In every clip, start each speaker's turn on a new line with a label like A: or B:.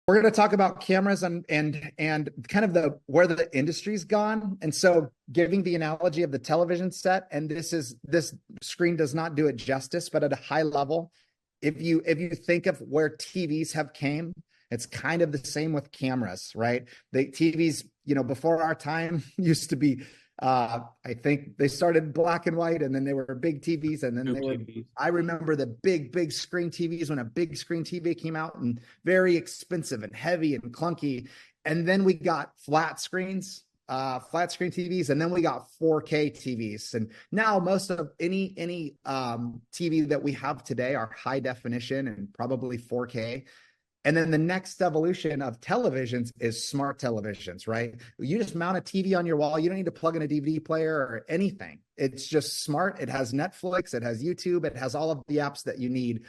A: We're going to talk about cameras and kind of where the industry's gone. And so giving the analogy of the television set, and this screen does not do it justice, but at a high level, if you think of where TVs have came, it's kind of the same with cameras, right? The TVs, before our time used to be, I think they started black and white, and then they were big TVs, and then I remember the big screen TVs when a big screen TV came out, and very expensive and heavy and clunky. And then we got flat screen TVs, and then we got 4K TVs. And now most of any TV that we have today are high definition and probably 4K. And then the next evolution of televisions is smart televisions, right? You just mount a TV on your wall. You don't need to plug in a DVD player or anything. It's just smart. It has Netflix, it has YouTube, it has all of the apps that you need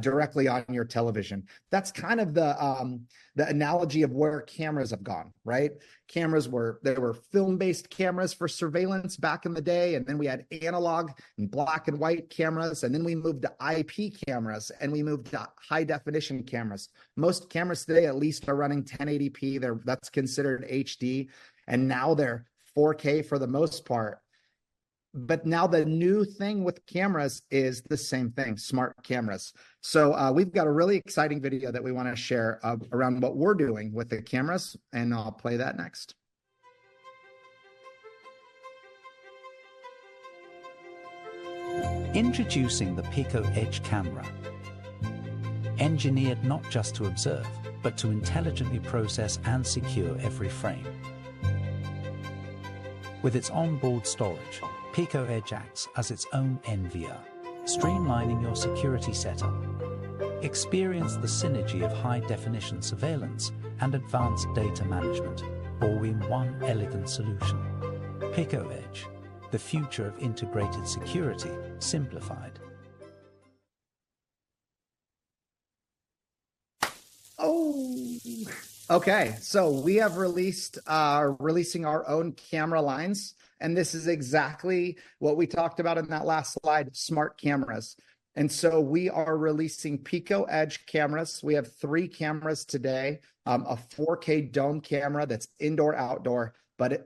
A: directly on your television. That's kind of the analogy of where cameras have gone, right? There were film-based cameras for surveillance back in the day, and then we had analog and black and white cameras, and then we moved to IP cameras, and we moved to high-definition cameras. Most cameras today at least are running 1080p. That's considered HD, and now they're 4K for the most part. But now the new thing with cameras is the same thing, smart cameras. So we've got a really exciting video that we want to share around what we're doing with the cameras, and I'll play that next.
B: Introducing the PikoEDGE camera. Engineered not just to observe, but to intelligently process and secure every frame. With its onboard storage, PikoEDGE acts as its own NVR, streamlining your security setup. Experience the synergy of high-definition surveillance and advanced data management, all in one elegant solution. PikoEDGE, the future of integrated security, simplified.
A: Oh, okay. So we have releasing our own camera lines. And this is exactly what we talked about in that last slide, smart cameras. And so we are releasing PikoEDGE cameras. We have 3 cameras today, a 4K dome camera that's indoor, outdoor,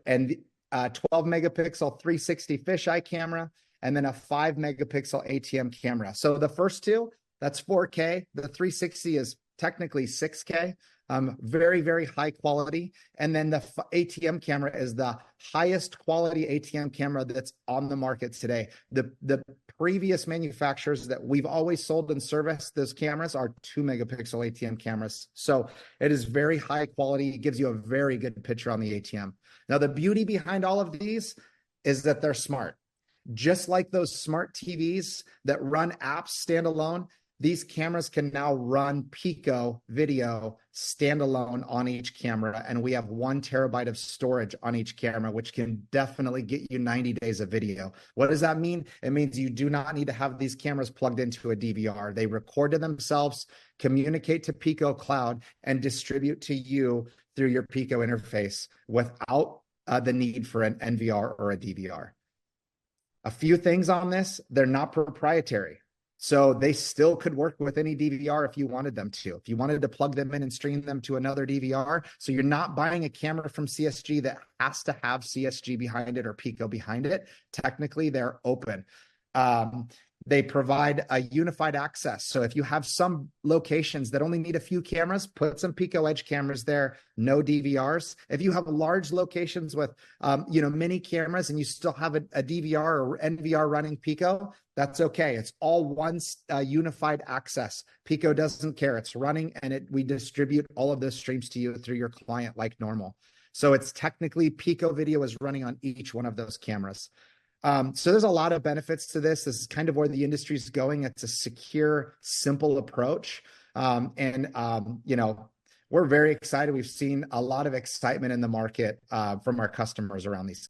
A: and 12 megapixel 360 fisheye camera, and then a 5 megapixel ATM camera. So the first 2, that's 4K. The 360 is technically 6K. Very, very high quality. And then the ATM camera is the highest quality ATM camera that's on the market today. The previous manufacturers that we've always sold and serviced those cameras are 2 megapixel ATM cameras. So it is very high quality. It gives you a very good picture on the ATM. Now, the beauty behind all of these is that they're smart. Just like those smart TVs that run apps standalone, these cameras can now run PikoVIDEO standalone on each camera, and we have 1 terabyte of storage on each camera, which can definitely get you 90 days of video. What does that mean? It means you do not need to have these cameras plugged into a DVR. They record to themselves, communicate to Piko Cloud, and distribute to you through your Piko interface without the need for an NVR or a DVR. A few things on this: they're not proprietary. So they still could work with any DVR if you wanted them to. If you wanted to plug them in and stream them to another DVR, so you're not buying a camera from CSG that has to have CSG behind it or Piko behind it. Technically, they're open. They provide a unified access. So if you have some locations that only need a few cameras, put some PikoEDGE cameras there, no DVRs. If you have large locations with, many cameras and you still have a DVR or NVR running Piko, that's okay. It's all one unified access. Piko doesn't care. It's running, and we distribute all of those streams to you through your client like normal. So it's technically PikoVIDEO is running on each one of those cameras. So there's a lot of benefits to this. This is kind of where the industry is going. It's a secure, simple approach. We're very excited. We've seen a lot of excitement in the market from our customers around these.